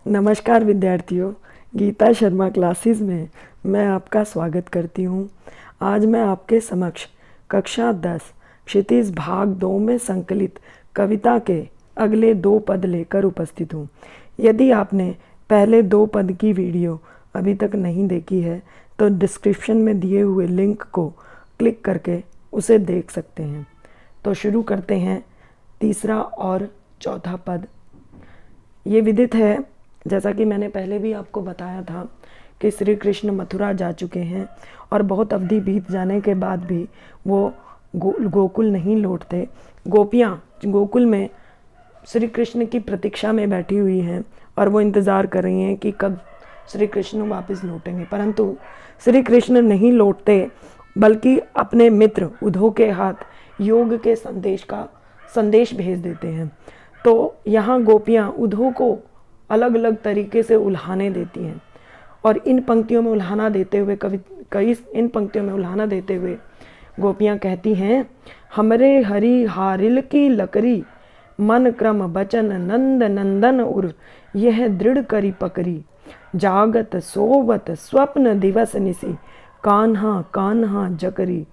नमस्कार विद्यार्थियों, गीता शर्मा क्लासेस में मैं आपका स्वागत करती हूँ। आज मैं आपके समक्ष कक्षा 10 क्षितिज भाग 2 में संकलित कविता के अगले 2 पद लेकर उपस्थित हूँ। यदि आपने पहले 2 पद की वीडियो अभी तक नहीं देखी है तो डिस्क्रिप्शन में दिए हुए लिंक को क्लिक करके उसे देख सकते हैं। तो शुरू करते हैं। तीसरा और चौथा पद ये विदित है, जैसा कि मैंने पहले भी आपको बताया था कि श्री कृष्ण मथुरा जा चुके हैं और बहुत अवधि बीत जाने के बाद भी वो गोकुल नहीं लौटते। गोपियाँ गोकुल में श्री कृष्ण की प्रतीक्षा में बैठी हुई हैं और वो इंतज़ार कर रही हैं कि कब श्री कृष्ण वापस लौटेंगे, परंतु श्री कृष्ण नहीं लौटते, बल्कि अपने मित्र उद्धव के हाथ योग के संदेश भेज देते हैं। तो यहाँ गोपियाँ उद्धव को अलग अलग तरीके से उल्हाने देती हैं और इन पंक्तियों में उल्हाना देते हुए गोपियाँ कहती हैं, हमरे हरि हारिल की लकरी, मन क्रम बचन नंद नंदन उर, यह दृढ़ करी पकरी, जागत सोवत स्वप्न दिवस निसी, कान्हा कान्हा जकरी,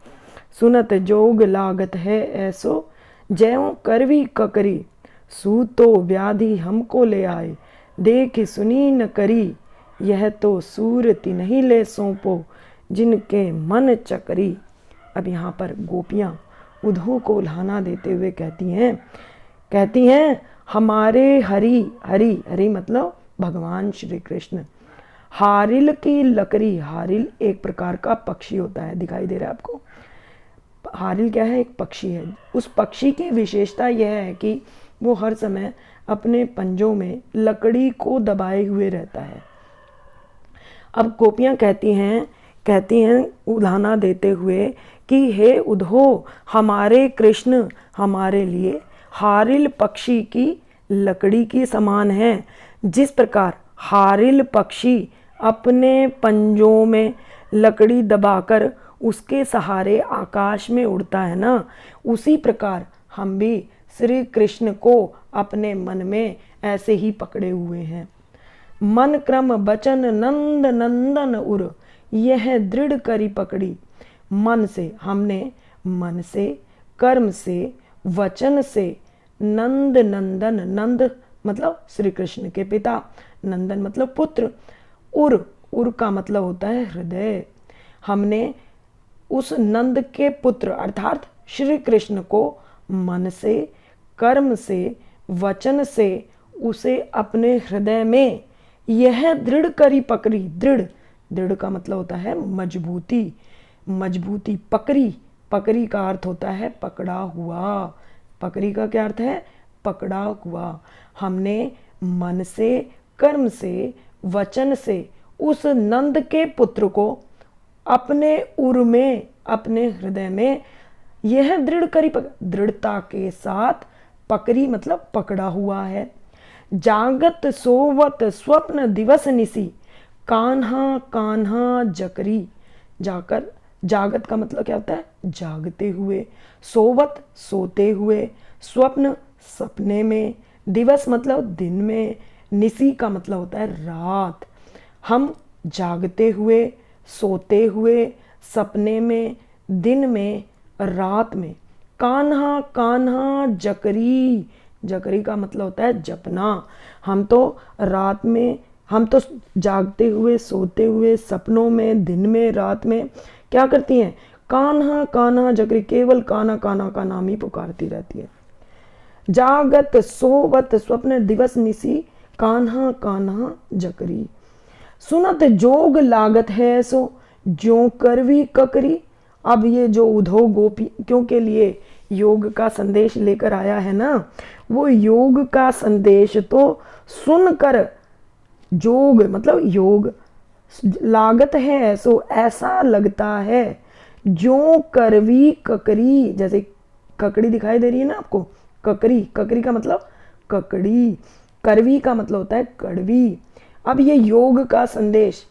सुनत जोग लागत है ऐसो, ज्यों करवी ककरी, सूतो व्याधि हमको ले आए, देख सुनी न करी, यह तो सूरति नहीं ले सौंपो, जिनके मन चकरी। अब यहाँ पर गोपियाँ उद्धव को उल्हाना देते हुए कहती हैं हमारे हरि मतलब भगवान श्री कृष्ण, हारिल की लकड़ी, हारिल एक प्रकार का पक्षी होता है, दिखाई दे रहा है आपको। हारिल क्या है? एक पक्षी है। उस पक्षी की विशेषता यह है कि वो हर समय अपने पंजों में लकड़ी को दबाए हुए रहता है। अब गोपियाँ कहती हैं उल्हाना देते हुए कि हे उद्धव, हमारे कृष्ण हमारे लिए हारिल पक्षी की लकड़ी की समान है। जिस प्रकार हारिल पक्षी अपने पंजों में लकड़ी दबाकर उसके सहारे आकाश में उड़ता है ना, उसी प्रकार हम भी श्री कृष्ण को अपने मन में ऐसे ही पकड़े हुए हैं। मन क्रम बचन नंद नंदन उर, यह दृढ़ करी पकड़ी। मन से हमने, मन से, कर्म से, वचन से, नंद नंदन, नंद मतलब श्री कृष्ण के पिता, नंदन मतलब पुत्र, उर का मतलब होता है हृदय। हमने उस नंद के पुत्र अर्थात श्री कृष्ण को मन से, कर्म से, वचन से उसे अपने हृदय में यह दृढ़ करी पकड़ी। दृढ़ का मतलब होता है मजबूती, पकड़ी का अर्थ होता है पकड़ा हुआ। पकड़ी का क्या अर्थ है? पकड़ा हुआ। हमने मन से, कर्म से, वचन से उस नंद के पुत्र को अपने उर में, अपने हृदय में यह दृढ़ करी दृढ़ता के साथ पकड़ी मतलब पकड़ा हुआ है। जागत सोवत स्वप्न दिवस निसी, कान्हा कान्हा जकरी। जागत का मतलब क्या होता है? जागते हुए, सोवत सोते हुए, स्वप्न सपने में, दिवस मतलब दिन में, निसी का मतलब होता है रात। हम जागते हुए, सोते हुए, सपने में, दिन में, रात में, कान्हा कान्हा जकरी का मतलब होता है जपना। हम तो रात में, हम तो जागते हुए, सोते हुए, सपनों में, दिन में, रात में क्या करती हैं? कान्हा कान्हा जकरी, केवल कान्हा कान्हा का नाम ही पुकारती रहती है। जागत सोवत स्वप्न दिवस निसी, कान्हा कान्हा जकरी, सुनत जोग लागत है सो, ज्यों करवी ककरी। अब ये जो उद्धव गोपियों के लिए योग का संदेश लेकर आया है ना, वो योग का संदेश तो सुनकर जोग मतलब योग लागत है सो ऐसा लगता है, ज्यों करवी ककरी, जैसे ककड़ी दिखाई दे रही है ना आपको, ककरी का मतलब ककड़ी, करवी का मतलब होता है कड़वी। अब ये योग का संदेश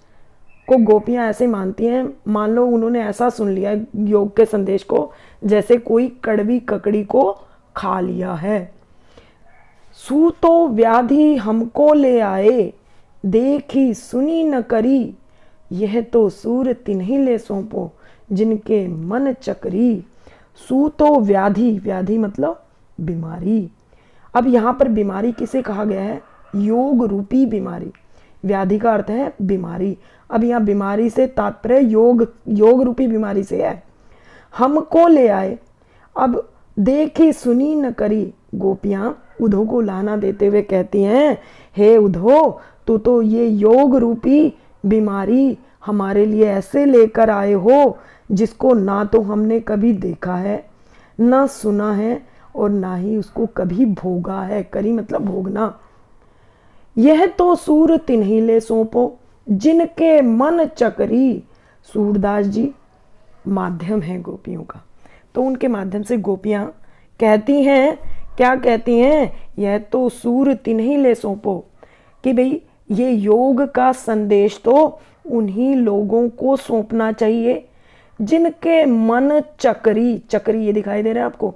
को गोपियाँ ऐसे मानती हैं, मान लो उन्होंने ऐसा सुन लिया योग के संदेश को जैसे कोई कड़वी ककड़ी को खा लिया है। सूतो व्याधि हमको ले आए, देखी सुनी न करी, यह तो सूर तिन्हीं ले सौंपो, जिनके मन चकरी। सूतो व्याधि, व्याधि मतलब बीमारी। अब यहाँ पर बीमारी किसे कहा गया है? योग रूपी बीमारी। व्याधि का अर्थ है बीमारी। अब यहाँ बीमारी से तात्पर्य योग रूपी बीमारी से है। हमको ले आए। अब देखी सुनी न करी, गोपियां उद्धव को लाना देते हुए कहती हैं, हे उद्धव, तू तो ये योग रूपी बीमारी हमारे लिए ऐसे लेकर आए हो जिसको ना तो हमने कभी देखा है, ना सुना है, और ना ही उसको कभी भोगा है। करी मतलब भोगना। यह तो सूर तिन्हीं ले सौंपो, जिनके मन चकरी। सूरदास जी माध्यम है गोपियों का, तो उनके माध्यम से गोपियां कहती हैं, क्या कहती हैं? यह तो सूर तिन्हीं ले सौंपो, कि भाई ये योग का संदेश तो उन्हीं लोगों को सौंपना चाहिए जिनके मन चकरी। चकरी ये दिखाई दे रहा है आपको?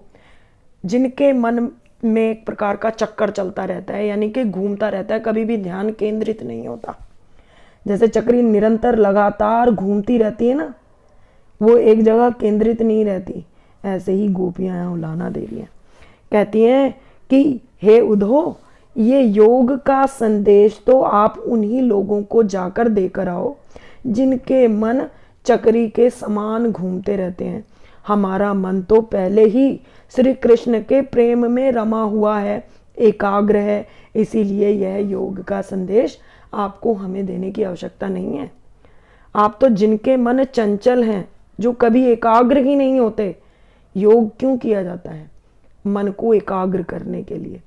जिनके मन में एक प्रकार का चक्कर चलता रहता है, यानी कि घूमता रहता है, कभी भी ध्यान केंद्रित नहीं होता। जैसे चक्री निरंतर लगातार घूमती रहती है ना, वो एक जगह केंद्रित नहीं रहती, ऐसे ही गोपियां यहाँ उलाहना दे रही हैं। कहती हैं कि हे उद्धव, ये योग का संदेश तो आप उन्हीं लोगों को जाकर देकर आओ जिनके मन चक्री के समान घूमते रहते हैं। हमारा मन तो पहले ही श्री कृष्ण के प्रेम में रमा हुआ है, एकाग्र है, इसीलिए यह योग का संदेश आपको हमें देने की आवश्यकता नहीं है। आप तो जिनके मन चंचल हैं, जो कभी एकाग्र ही नहीं होते, योग क्यों किया जाता है? मन को एकाग्र करने के लिए,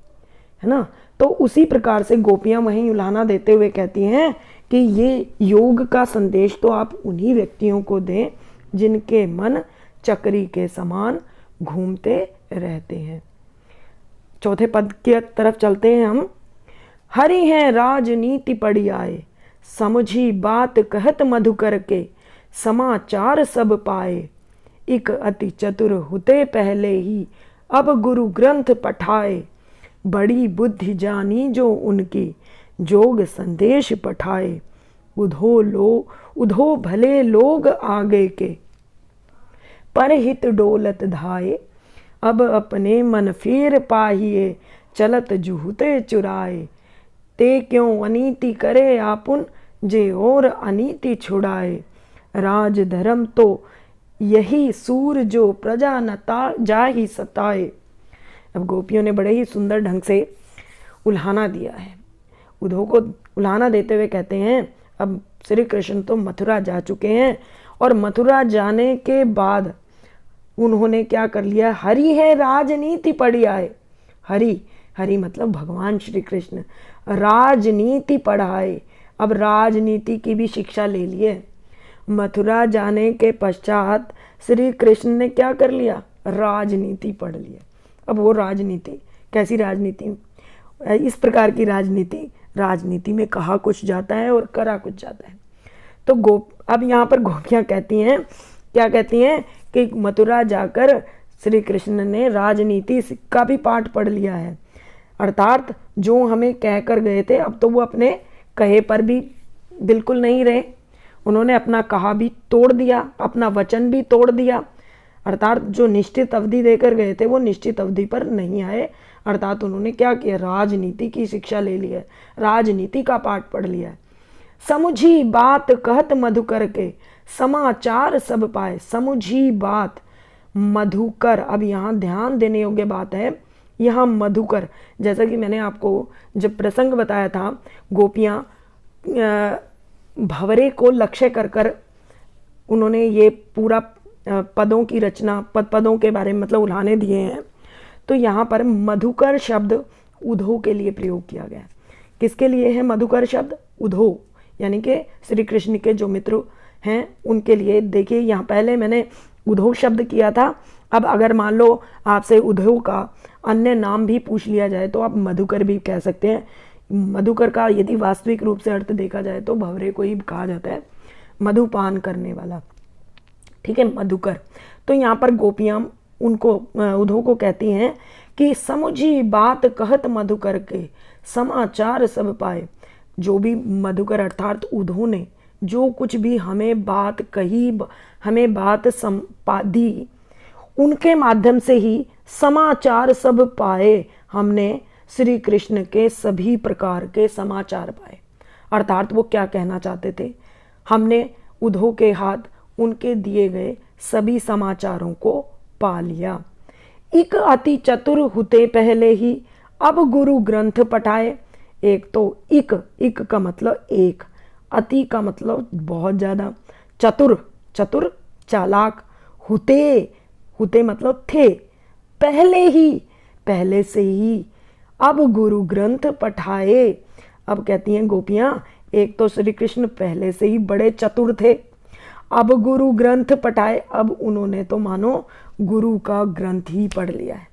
है ना। तो उसी प्रकार से गोपियां वहीं उलाहना देते हुए कहती हैं कि ये योग का संदेश तो आप उन्हीं व्यक्तियों को दें जिनके मन चक्री के समान घूमते रहते हैं। चौथे पद की तरफ चलते हैं हम। हरि हैं राजनीति पड़ी आए, समझी बात कहत मधुकर के, समाचार सब पाए। इक अति चतुर हुते पहले ही, अब गुरु ग्रंथ पठाए। बड़ी बुद्धि जानी जो उनकी, जोग संदेश पठाए। उधो भले लोग आगे के, पर हित डोलत धाये। अब अपने मन फेर पाहिए, चलत जुहुते चुराए। ते क्यों अनीति करे आपुन, जे और अनीति छुड़ाए। राज धर्म तो यही सूर, जो प्रजा न जा ही सताए। अब गोपियों ने बड़े ही सुंदर ढंग से उल्हाना दिया है। उद्धव को उल्हाना देते हुए कहते हैं, अब श्री कृष्ण तो मथुरा जा चुके हैं, और मथुरा जाने के बाद उन्होंने क्या कर लिया? हरि है राजनीति पढ़ी आए। हरि, हरि मतलब भगवान श्री कृष्ण, राजनीति पढ़ाए। अब राजनीति की भी शिक्षा ले लिए। मथुरा जाने के पश्चात श्री कृष्ण ने क्या कर लिया? राजनीति पढ़ लिया। अब वो राजनीति कैसी राजनीति? इस प्रकार की राजनीति में कहा कुछ जाता है और करा कुछ जाता है। तो अब यहाँ पर गोपियाँ कहती हैं, क्या कहती हैं? कि मथुरा जाकर श्री कृष्ण ने राजनीति का भी पाठ पढ़ लिया है। अर्थात जो हमें कह कर गए थे, अब तो वो अपने कहे पर भी बिल्कुल नहीं रहे। उन्होंने अपना कहा भी तोड़ दिया, अपना वचन भी तोड़ दिया। अर्थात जो निश्चित अवधि देकर गए थे वो निश्चित अवधि पर नहीं आए। अर्थात उन्होंने क्या किया? राजनीति की शिक्षा ले ली है, राजनीति का पाठ पढ़ लिया है। समुझी बात कहत मधुकर के, समाचार सब पाए। समुझी बात, मधुकर, अब यहाँ ध्यान देने योग्य बात है, यहाँ मधुकर, जैसा कि मैंने आपको जब प्रसंग बताया था, गोपियाँ भंवरे को लक्ष्य कर कर उन्होंने ये पूरा पदों की रचना, पदों के बारे में मतलब उल्हाने दिए हैं। तो यहाँ पर मधुकर शब्द उद्धव के लिए प्रयोग किया गया। किसके लिए है मधुकर शब्द? उद्धव, यानी कि श्री कृष्ण के जो मित्र हैं उनके लिए। देखिए यहाँ पहले मैंने उद्धव शब्द किया था, अब अगर मान लो आपसे उद्धव का अन्य नाम भी पूछ लिया जाए तो आप मधुकर भी कह सकते हैं। मधुकर का यदि वास्तविक रूप से अर्थ देखा जाए तो भंवरे को ही कहा जाता है, मधुपान करने वाला, ठीक है, मधुकर। तो यहाँ पर गोपियाँ उनको उद्धव को कहती हैं कि समुझी बात कहत मधुकर के, समाचार सब पाए। जो भी मधुकर अर्थात उद्धव ने जो कुछ भी हमें बात कही, हमें बात संपादी, उनके माध्यम से ही समाचार सब पाए। हमने श्री कृष्ण के सभी प्रकार के समाचार पाए। अर्थात वो क्या कहना चाहते थे, हमने उद्धव के हाथ उनके दिए गए सभी समाचारों को पा लिया। इक अति चतुर हुते पहले ही, अब गुरु ग्रंथ पठाए। एक तो इक का मतलब एक, अति का मतलब बहुत ज़्यादा, चतुर चालाक, हुते मतलब थे, पहले से ही, अब गुरु ग्रंथ पठाए। अब कहती हैं गोपियाँ, एक तो श्री कृष्ण पहले से ही बड़े चतुर थे, अब गुरु ग्रंथ पठाए। अब उन्होंने तो मानो गुरु का ग्रंथ ही पढ़ लिया है।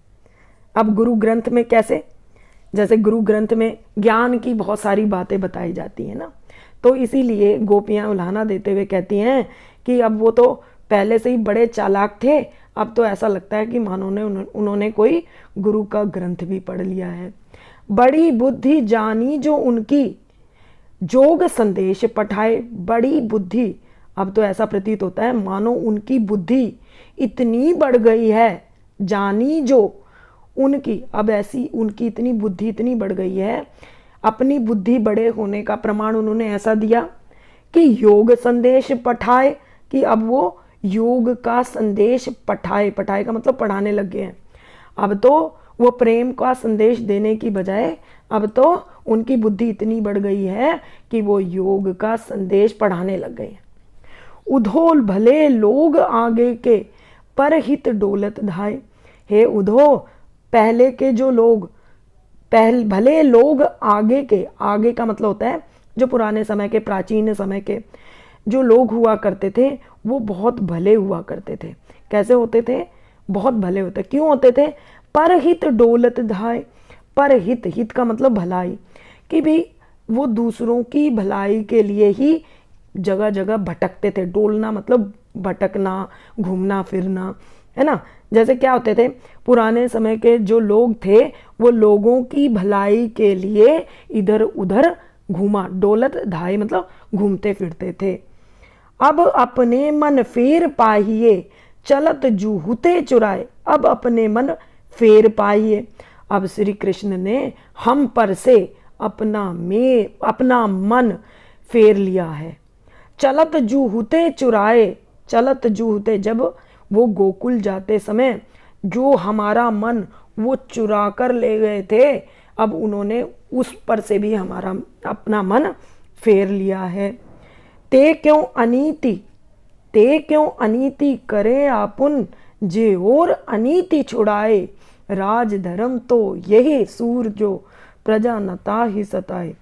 अब गुरु ग्रंथ में कैसे, जैसे गुरु ग्रंथ में ज्ञान की बहुत सारी बातें बताई जाती हैं ना, तो इसीलिए गोपियाँ उल्हाना देते हुए कहती हैं कि अब वो तो पहले से ही बड़े चालाक थे, अब तो ऐसा लगता है कि मानो उन्होंने कोई गुरु का ग्रंथ भी पढ़ लिया है। बड़ी बुद्धि जानी जो उनकी, जोग संदेश पठाए। बड़ी बुद्धि, अब तो ऐसा प्रतीत होता है मानो उनकी बुद्धि इतनी बढ़ गई है, जानी जो उनकी, अब ऐसी उनकी इतनी बुद्धि इतनी बढ़ गई है, अपनी बुद्धि बड़े होने का प्रमाण उन्होंने ऐसा दिया कि योग संदेश पठाए, कि अब वो योग का संदेश पठाए का मतलब पढ़ाने लग गए हैं। अब तो वो प्रेम का संदेश देने की बजाय अब तो उनकी बुद्धि इतनी बढ़ गई है कि वो योग का संदेश पढ़ाने लग गए हैं। उद्धव भले लोग आगे के, पर हित डोलत धाय। हे उद्धव, पहले के जो लोग, भले लोग आगे के, आगे का मतलब होता है जो पुराने समय के, प्राचीन समय के जो लोग हुआ करते थे वो बहुत भले हुआ करते थे। कैसे होते थे, बहुत भले होते। क्यों होते थे, परहित डोलत धाय। परहित, हित का मतलब भलाई, कि भी वो दूसरों की भलाई के लिए ही जगह जगह भटकते थे। डोलना मतलब भटकना, घूमना फिरना, है ना। जैसे क्या होते थे, पुराने समय के जो लोग थे वो लोगों की भलाई के लिए इधर उधर घूमा, डोलत धाय मतलब घूमते फिरते थे। अब अपने मन फेर पाहिए, चलत जूहुते चुराए। अब अपने मन फेर पाहिए, अब श्री कृष्ण ने हम पर से अपना मन फेर लिया है। चलत जूहुते चुराए, चलत जूहुते, जब वो गोकुल जाते समय जो हमारा मन वो चुरा कर ले गए थे, अब उन्होंने उस पर से भी हमारा अपना मन फेर लिया है। ते क्यों अनीति करे आपुन, जे और अनीति छुड़ाए। राज धर्म तो यही सूर जो प्रजा नता ही सताए।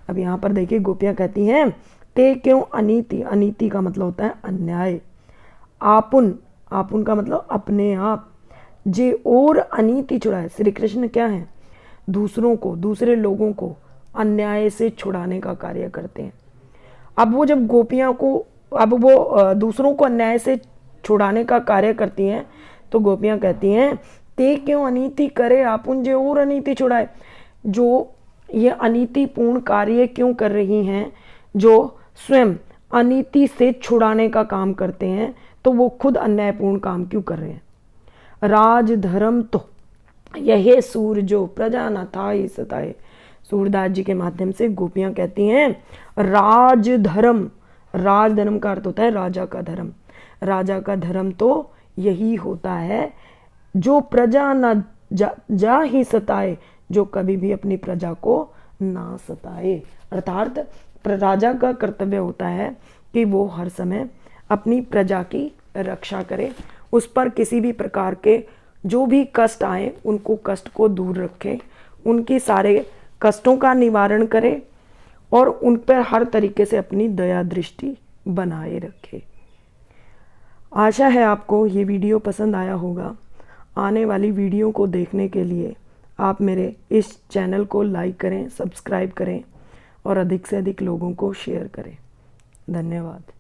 अब यहाँ पर देखिए गोपियाँ कहती हैं ते क्यों अनीति, अनीति का मतलब होता है अन्याय। आपुन, आपुन का मतलब अपने आप। जे और अनीति छुड़ाए, श्री कृष्ण क्या है, दूसरों को, दूसरे लोगों को अन्याय से छुड़ाने का कार्य करते हैं। अब वो जब गोपियाँ को, अब वो दूसरों को अन्याय से छुड़ाने का कार्य करती हैं, तो गोपियाँ कहती हैं ते क्यों अनीति करे आपुन, जे और अनीति छुड़ाए। जो ये अनीतिपूर्ण कार्य क्यों कर रही हैं, जो स्वयं अनीति से छुड़ाने का काम करते हैं, तो वो खुद अन्यायपूर्ण काम क्यों कर रहे हैं। राज धर्म तो यह सूर जो प्रजा न था ही सताए। सूरदास जी के माध्यम से गोपियाँ कहती हैं राज धर्म, राज धर्म का अर्थ होता है राजा का धर्म। राजा का धर्म तो यही होता है जो प्रजा न जा ही सताए, जो कभी भी अपनी प्रजा को ना सताए। अर्थात राजा का कर्तव्य होता है कि वो हर समय अपनी प्रजा की रक्षा करे, उस पर किसी भी प्रकार के जो भी कष्ट आए उनको कष्ट को दूर रखे, उनकी सारे कष्टों का निवारण करे और उन पर हर तरीके से अपनी दया दृष्टि बनाए रखे। आशा है आपको ये वीडियो पसंद आया होगा। आने वाली वीडियो को देखने के लिए आप मेरे इस चैनल को लाइक करें, सब्सक्राइब करें और अधिक से अधिक लोगों को शेयर करें। धन्यवाद।